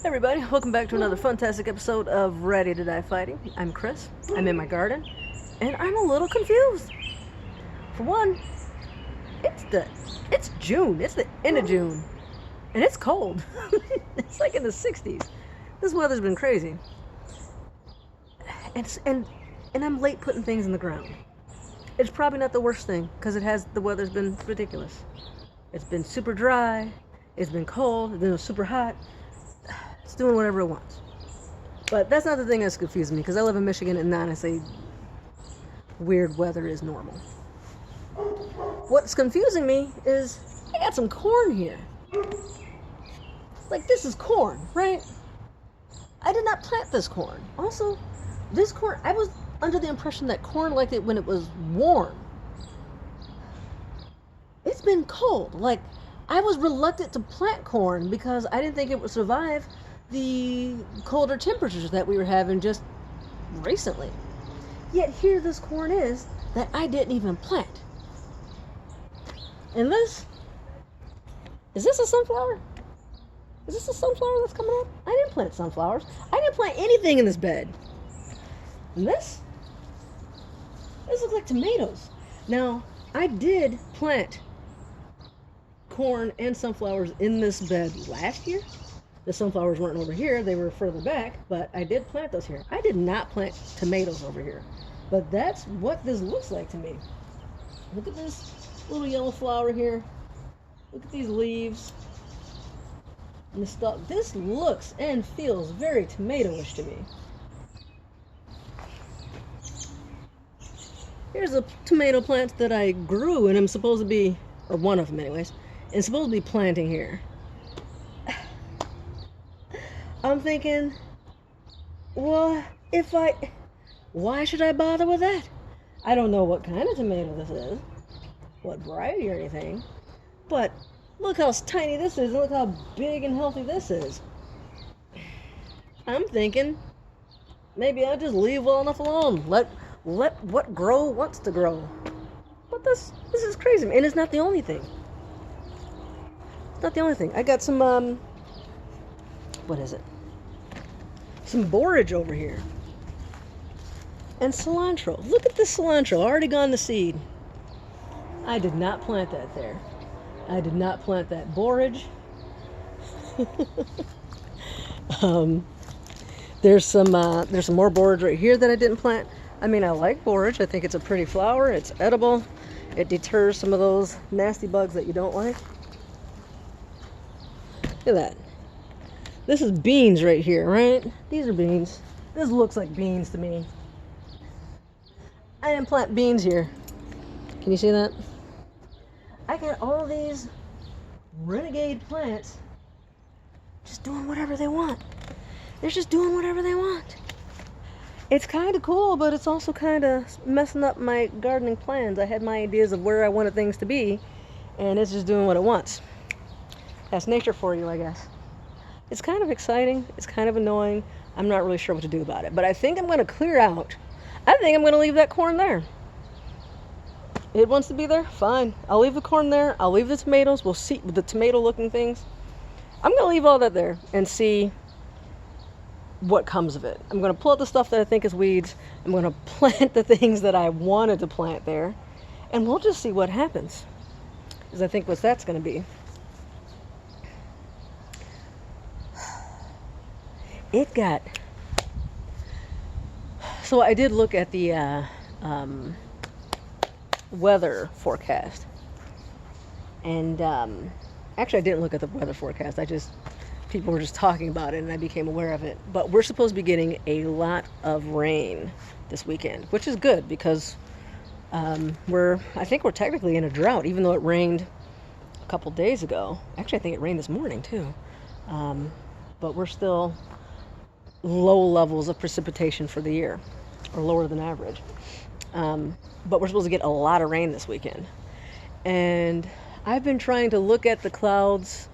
Hey everybody, welcome back to another fantastic episode of Ready to Die Fighting. I'm Chris, I'm in my garden, and I'm a little confused. For one, it's June, it's the end of June, and it's cold. It's like in the 60s. This weather's been crazy. And I'm late putting things in the ground. It's probably not the worst thing, because the weather's been ridiculous. It's been super dry, it's been cold, it's been super hot. It's doing whatever it wants. But that's not the thing that's confusing me, because I live in Michigan and honestly, weird weather is normal. What's confusing me is I got some corn here. Like, this is corn, right? I did not plant this corn. Also, this corn, I was under the impression that corn liked it when it was warm. It's been cold. Like, I was reluctant to plant corn because I didn't think it would survive the colder temperatures that we were having just recently. Yet here this corn is that I didn't even plant. And is this a sunflower? Is this a sunflower that's coming up? I didn't plant sunflowers. I didn't plant anything in this bed. And this looks like tomatoes. Now, I did plant corn and sunflowers in this bed last year. The sunflowers weren't over here, they were further back, but I did plant those here. I did not plant tomatoes over here, but that's what this looks like to me. Look at this little yellow flower here. Look at these leaves and the stalk. This looks and feels very tomato-ish to me. Here's a tomato plant that I grew and I'm supposed to be, or one of them anyways, and supposed to be planting here. I'm thinking, well, why should I bother with that? I don't know what kind of tomato this is, what variety or anything, but look how tiny this is, and look how big and healthy this is. I'm thinking, maybe I'll just leave well enough alone. Let what grow wants to grow. But this is crazy, and it's not the only thing. It's not the only thing. I got some, what is it? Some borage over here. And cilantro. Look at this cilantro, already gone to seed. I did not plant that there. I did not plant that borage. There's some more borage right here that I didn't plant. I mean, I like borage. I think it's a pretty flower. It's edible. It deters some of those nasty bugs that you don't like. Look at that. This is beans right here, right? These are beans. This looks like beans to me. I didn't plant beans here. Can you see that? I got all these renegade plants just doing whatever they want. They're just doing whatever they want. It's kind of cool, but it's also kind of messing up my gardening plans. I had my ideas of where I wanted things to be, and it's just doing what it wants. That's nature for you, I guess. It's kind of exciting. It's kind of annoying. I'm not really sure what to do about it, but I think I'm going to clear out. I think I'm going to leave that corn there. It wants to be there, fine. I'll leave the corn there. I'll leave the tomatoes. We'll see the tomato-looking things. I'm going to leave all that there and see what comes of it. I'm going to pull out the stuff that I think is weeds. I'm going to plant the things that I wanted to plant there, and we'll just see what happens. Because I think what that's going to be. So I did look at the weather forecast, and actually I didn't look at the weather forecast. People were just talking about it and I became aware of it. But we're supposed to be getting a lot of rain this weekend, which is good because I think we're technically in a drought, even though it rained a couple days ago. Actually, I think it rained this morning too. But we're still low levels of precipitation for the year, or lower than average. But we're supposed to get a lot of rain this weekend. And I've been trying to look at the clouds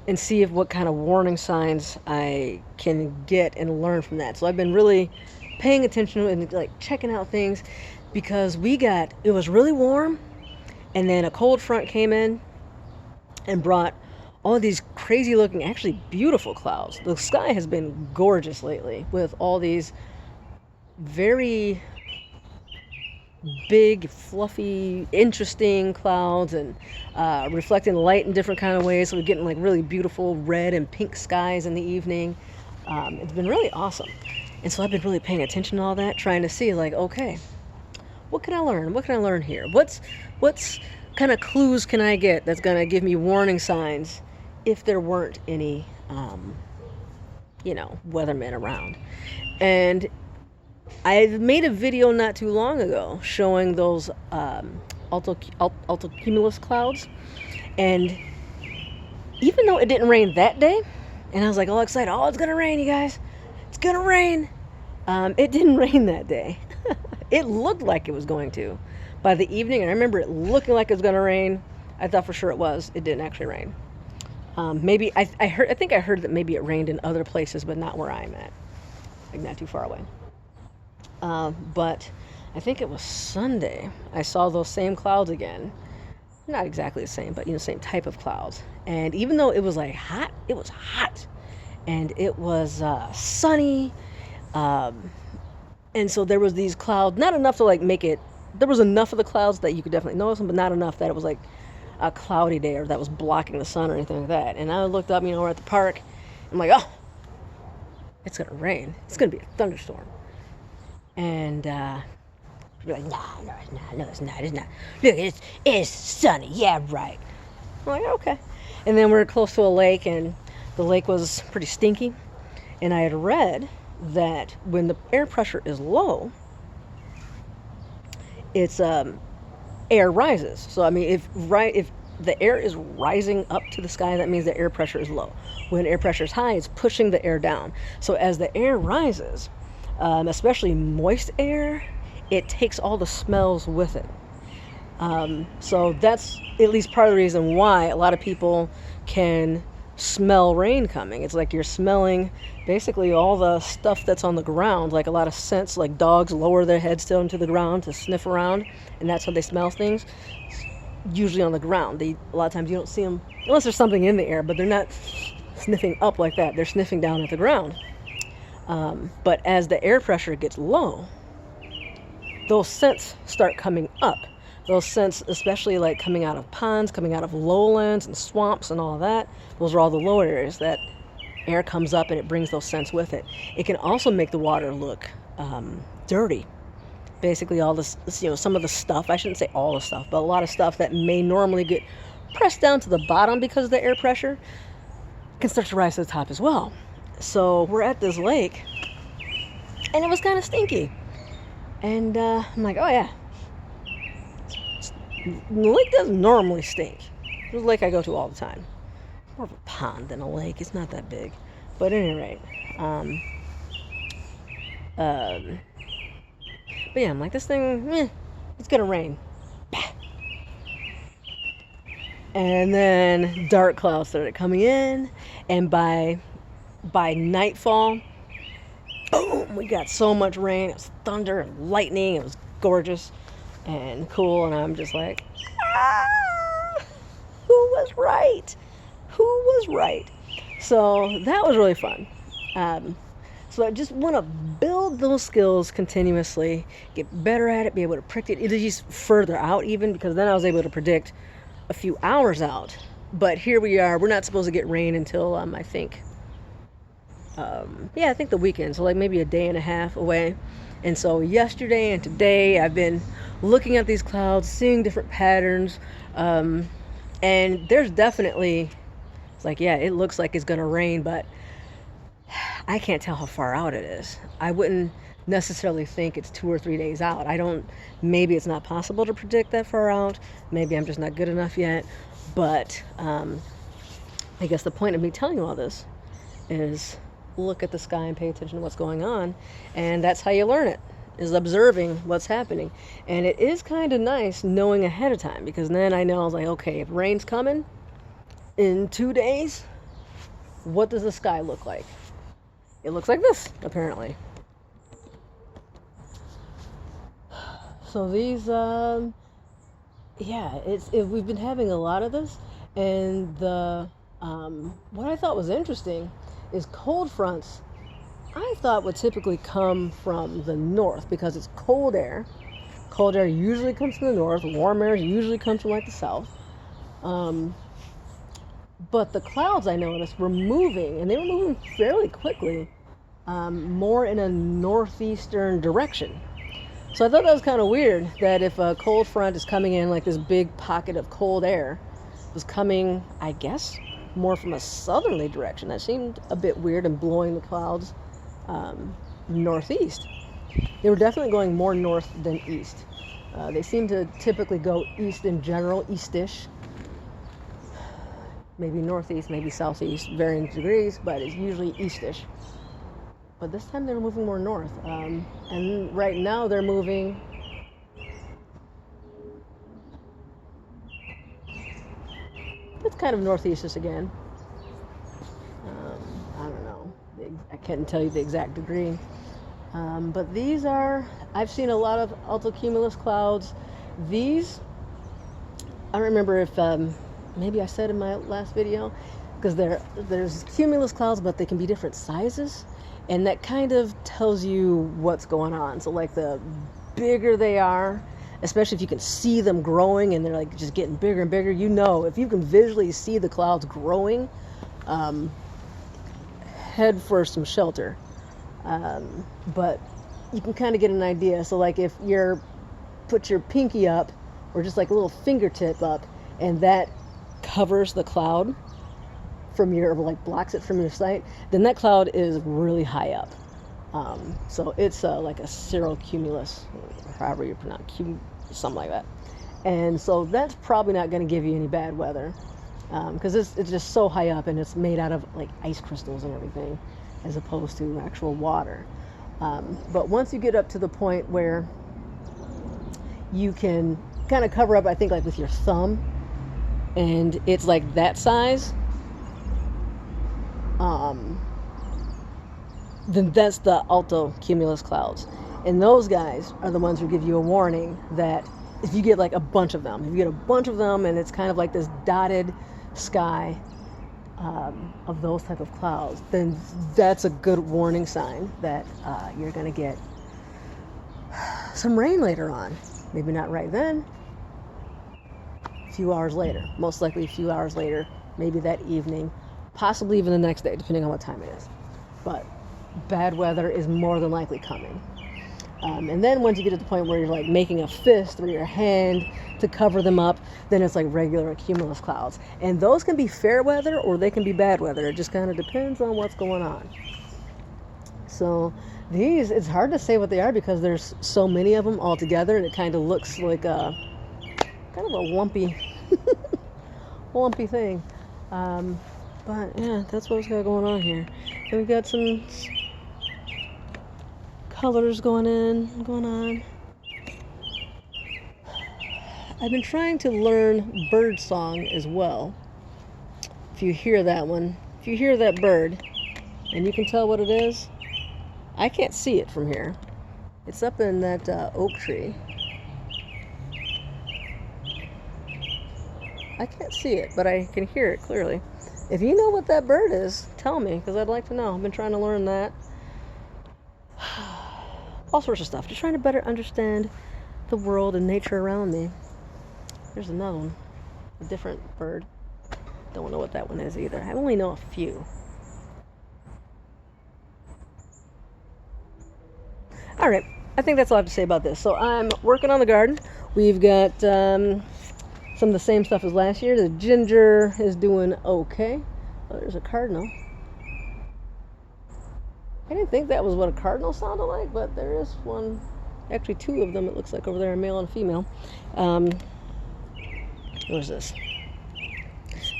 and see what kind of warning signs I can get and learn from that. So I've been really paying attention and like checking out things, because it was really warm, and then a cold front came in and brought all these crazy looking, actually beautiful clouds. The sky has been gorgeous lately with all these very big, fluffy, interesting clouds, and reflecting light in different kind of ways. So we're getting like really beautiful red and pink skies in the evening. It's been really awesome. And so I've been really paying attention to all that, trying to see like, okay, what can I learn? What can I learn here? What's kind of clues can I get that's going to give me warning signs if there weren't any, weathermen around? And I made a video not too long ago showing those altocumulus clouds, and even though it didn't rain that day, and I was like all excited, oh, it's gonna rain, you guys, it's gonna rain. It didn't rain that day. It looked like it was going to. By the evening, and I remember it looking like it was gonna rain. I thought for sure it was. It didn't actually rain. Maybe I think I heard that maybe it rained in other places, but not where I'm at, like not too far away. But I think it was Sunday, I saw those same clouds again. Not exactly the same, but same type of clouds. And even though it was like hot, it was hot. And it was sunny. And so there was these clouds, not enough to like make it, there was enough of the clouds that you could definitely notice them, but not enough that it was like a cloudy day or that was blocking the sun or anything like that. And I looked up, we're at the park. I'm like, oh, it's going to rain. It's going to be a thunderstorm. And we're like, no, it's not. Look, it's sunny. Yeah, right. I'm like, okay. And then we're close to a lake, and the lake was pretty stinky. And I had read that when the air pressure is low, it's air rises. So I mean, if the air is rising up to the sky, that means the air pressure is low. When air pressure is high, it's pushing the air down. So as the air rises, especially moist air, it takes all the smells with it. So that's at least part of the reason why a lot of people can smell rain coming. It's like you're smelling basically all the stuff that's on the ground, like a lot of scents, like dogs lower their heads down to the ground to sniff around, and that's how they smell things. Usually on the ground. A lot of times you don't see them unless there's something in the air, but they're not sniffing up like that. They're sniffing down at the ground. But as the air pressure gets low, those scents start coming up. Those scents, especially like coming out of ponds, coming out of lowlands and swamps and all of that, those are all the lower areas that air comes up and it brings those scents with it. It can also make the water look dirty. Basically all this, some of the stuff, I shouldn't say all the stuff, but a lot of stuff that may normally get pressed down to the bottom because of the air pressure can start to rise to the top as well. So we're at this lake, and it was kind of stinky. And I'm like, oh yeah, the lake doesn't normally stink. It's a lake I go to all the time. More of a pond than a lake. It's not that big. But at any rate, but yeah, I'm like, this thing, it's gonna rain. Bah. And then dark clouds started coming in, and by nightfall, boom, we got so much rain. It was thunder and lightning. It was gorgeous and cool, and I'm just like, who was right? Who was right? So that was really fun. So I just want to build those skills continuously, get better at it, be able to predict it, just further out even, because then I was able to predict a few hours out. But here we are, we're not supposed to get rain until, I think the weekend, so like maybe a day and a half away. And so yesterday and today I've been looking at these clouds, seeing different patterns, and there's definitely, it's like, yeah, it looks like it's gonna rain, but I can't tell how far out it is. I wouldn't necessarily think it's 2 or 3 days out. Maybe it's not possible to predict that far out. Maybe I'm just not good enough yet. But I guess the point of me telling you all this is look at the sky and pay attention to what's going on. And that's how you learn it, is observing what's happening. And it is kind of nice knowing ahead of time, because then I know, I was like, okay, if rain's coming in 2 days, what does the sky look like? It looks like this, apparently. So these, we've been having a lot of this, and the What I thought was interesting is cold fronts, I thought would typically come from the north because it's cold air. Cold air usually comes from the north. Warm air usually comes from like the south. But the clouds I noticed were moving, and they were moving fairly quickly, more in a northeastern direction. So I thought that was kind of weird that if a cold front is coming in, like this big pocket of cold air was coming, I guess, more from a southerly direction. That seemed a bit weird and blowing the clouds northeast. They were definitely going more north than east. They seem to typically go east in general, eastish. Maybe northeast, maybe southeast, varying degrees, but it's usually eastish. But this time they were moving more north. And right now they're moving it's kind of northeastish again. I don't know. I can't tell you the exact degree. But these are, I've seen a lot of altocumulus clouds. These, I don't remember if maybe I said in my last video, because there's cumulus clouds, but they can be different sizes, and that kind of tells you what's going on. So like the bigger they are, especially if you can see them growing and they're like just getting bigger and bigger, you know, if you can visually see the clouds growing, head for some shelter. But you can kind of get an idea. So like if you're put your pinky up or just like a little fingertip up, and that covers the cloud from your, like blocks it from your sight, then that cloud is really high up. So it's like a cirrocumulus, however you pronounce something like that. And so that's probably not going to give you any bad weather, because it's just so high up, and it's made out of like ice crystals and everything, as opposed to actual water. But once you get up to the point where you can kind of cover up, I think like with your thumb, and it's like that size, then that's the altocumulus clouds. And those guys are the ones who give you a warning that if you get like a bunch of them, and it's kind of like this dotted sky of those type of clouds, then that's a good warning sign that you're going to get some rain later on. Maybe not right then, a few hours later, most likely a few hours later, maybe that evening, possibly even the next day, depending on what time it is. But bad weather is more than likely coming. And then once you get to the point where you're like making a fist with your hand to cover them up, then it's like regular cumulus clouds. And those can be fair weather or they can be bad weather. It just kind of depends on what's going on. So these, it's hard to say what they are because there's so many of them all together, and it kind of looks like a kind of a lumpy lumpy thing. But yeah, that's what's got going on here. And we've got some colors going on. I've been trying to learn bird song as well. If you hear that one, if you hear that bird and you can tell what it is, I can't see it from here. It's up in that oak tree. I can't see it, but I can hear it clearly. If you know what that bird is, tell me, because I'd like to know. I've been trying to learn that. All sorts of stuff, just trying to better understand the world and nature around me. There's another one, a different bird. Don't know what that one is either. I only know a few. All right, I think that's all I have to say about this. So I'm working on the garden. We've got some of the same stuff as last year. The ginger is doing okay. Oh, there's a cardinal. I didn't think that was what a cardinal sounded like, but there is one, actually two of them, it looks like, over there, a male and a female. What is this?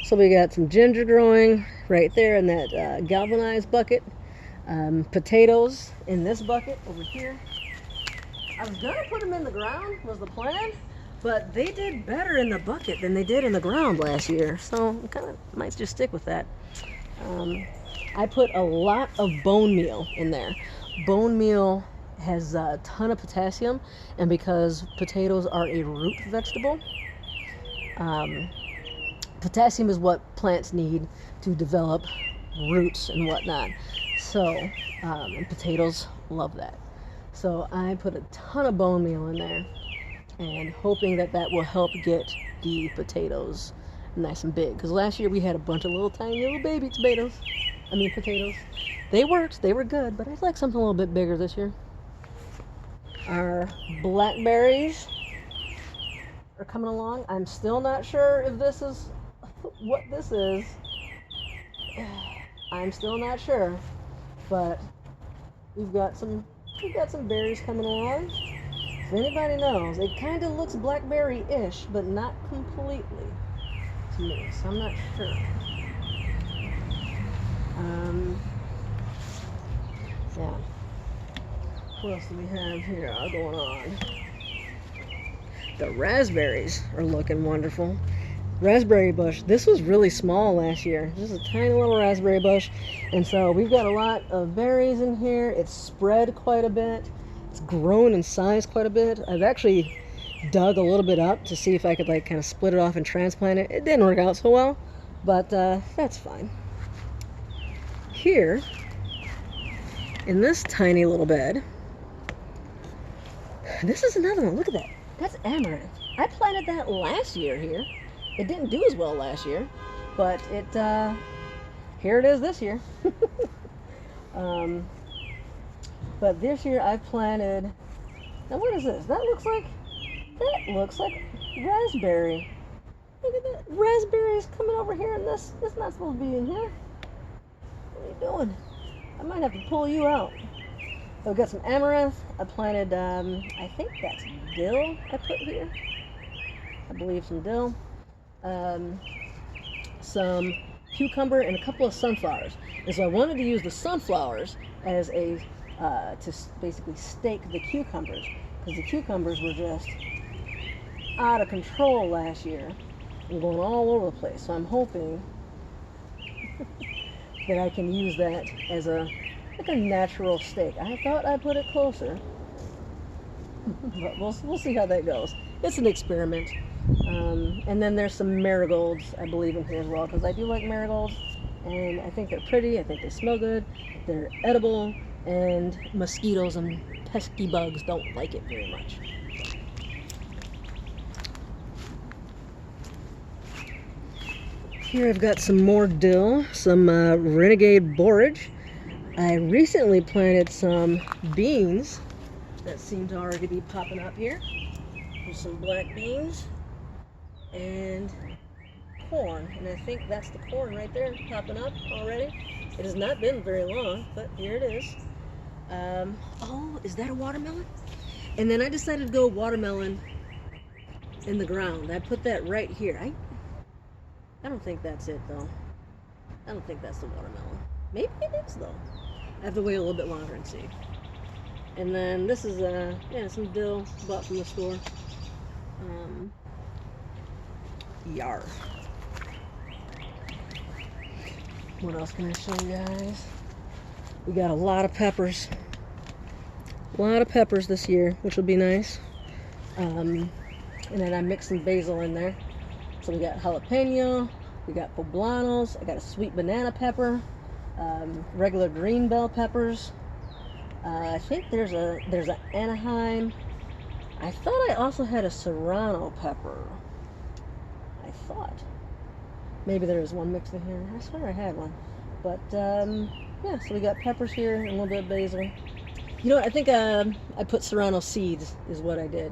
So we got some ginger growing right there in that galvanized bucket. Potatoes in this bucket over here. I was going to put them in the ground, was the plan, but they did better in the bucket than they did in the ground last year. So I kind of might just stick with that. I put a lot of bone meal in there. Bone meal has a ton of potassium, and because potatoes are a root vegetable, Potassium is what plants need to develop roots and whatnot. So, and potatoes love that. So I put a ton of bone meal in there and hoping that that will help get the potatoes nice and big. Because last year we had a bunch of little tiny little baby potatoes. They worked, they were good, but I'd like something a little bit bigger this year. Our blackberries are coming along. I'm still not sure if this is what this is. I'm still not sure, but we've got some berries coming along. If anybody knows, it kind of looks blackberry-ish, but not completely to me, so I'm not sure. Yeah. What else do we have here going on? The raspberries are looking wonderful. Raspberry bush. This was really small last year. This is a tiny little raspberry bush. And so we've got a lot of berries in here. It's spread quite a bit. It's grown in size quite a bit. I've actually dug a little bit up to see if I could like kind of split it off and transplant it. It didn't work out so well, but that's fine. Here, in this tiny little bed, this is another one. Look at that. That's amaranth. I planted that last year here. It didn't do as well last year, but it here it is this year. But this year I've planted. Now what is this? That looks like raspberry. Look at that. Raspberries coming over here, and this is not supposed to be in here. What are you doing? I might have to pull you out. I've got some amaranth. I planted, I think that's dill I put here. I believe some dill. Some cucumber and a couple of sunflowers. And so I wanted to use the sunflowers as a, to basically stake the cucumbers. Because the cucumbers were just out of control last year and going all over the place. So I'm hoping that I can use that as a natural stake. I thought I put it closer, but we'll see how that goes. It's an experiment. And then there's some marigolds, I believe, in here as well, because I do like marigolds, and I think they're pretty. I think they smell good. They're edible, and mosquitoes and pesky bugs don't like it very much. Here I've got some more dill, some renegade borage. I recently planted some beans that seem to already be popping up here. There's some black beans and corn, and I think that's the corn right there popping up already. It has not been very long, but here it is. Oh, is that a watermelon? And then I decided to go watermelon in the ground. I put that right here. I don't think that's it though. I don't think that's the watermelon. Maybe it is though. I have to wait a little bit longer and see. And then this is some dill bought from the store. Yar. What else can I show you guys? We got a lot of peppers. A lot of peppers this year, which will be nice. And then I mixed some basil in there. So we got jalapeno, we got poblanos, I got a sweet banana pepper, regular green bell peppers. I think there's a Anaheim. I thought I also had a serrano pepper. I thought. Maybe there is one mixed in here. I swear I had one. But yeah, so we got peppers here and a little bit of basil. You know what? I think I put serrano seeds is what I did.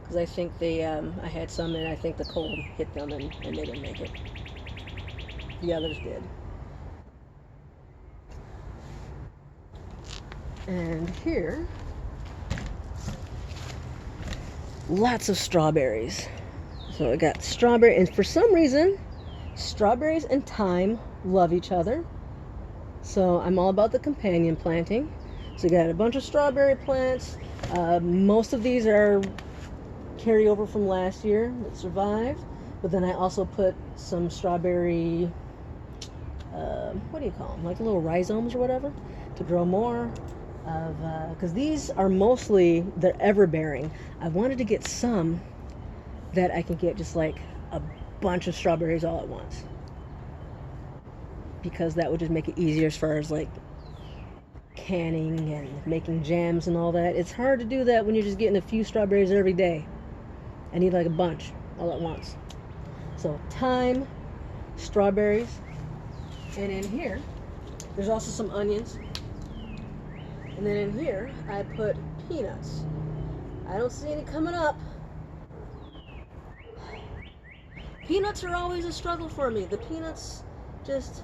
Because I think they, I had some and I think the cold hit them and they didn't make it. The others did. And here, lots of strawberries. So I got strawberry, and for some reason, strawberries and thyme love each other. So I'm all about the companion planting. So we got a bunch of strawberry plants. Most of these are carryover from last year that survived. But then I also put some strawberry, what do you call them? Like little rhizomes or whatever, to grow more of, because these are mostly, they're ever bearing. I wanted to get some that I can get just like a bunch of strawberries all at once, because that would just make it easier as far as like canning and making jams and all that. It's hard to do that when you're just getting a few strawberries every day. I need like a bunch all at once. So thyme, strawberries, and in here there's also some onions, and then in here I put peanuts. I don't see any coming up. Peanuts are always a struggle for me. The peanuts just,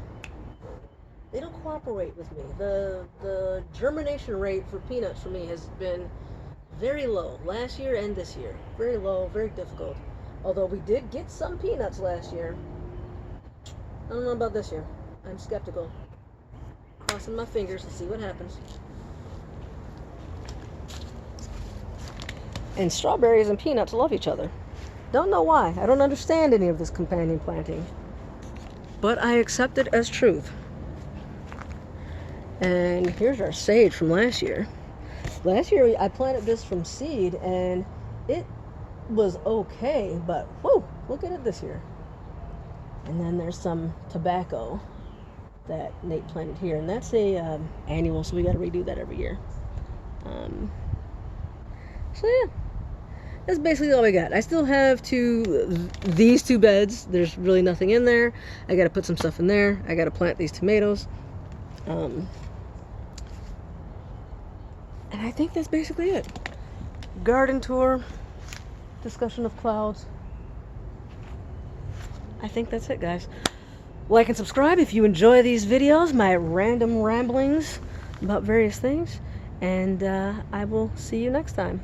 they don't cooperate with me. The germination rate for peanuts for me has been very low last year and this year. Very low, very difficult. Although we did get some peanuts last year. I don't know about this year. I'm skeptical. Crossing my fingers to see what happens. And strawberries and peanuts love each other. Don't know why. I don't understand any of this companion planting. But I accept it as truth. And here's our sage from last year. Last year I planted this from seed and it was okay, but whoa, look at it this year. And then there's some tobacco that Nate planted here, and that's a annual, so we got to redo that every year. So yeah, that's basically all we got. I still have these two beds. There's really nothing in there. I got to put some stuff in there. I got to plant these tomatoes. And I think that's basically it. Garden tour, discussion of clouds. I think that's it, guys. Like and subscribe if you enjoy these videos, my random ramblings about various things. And I will see you next time.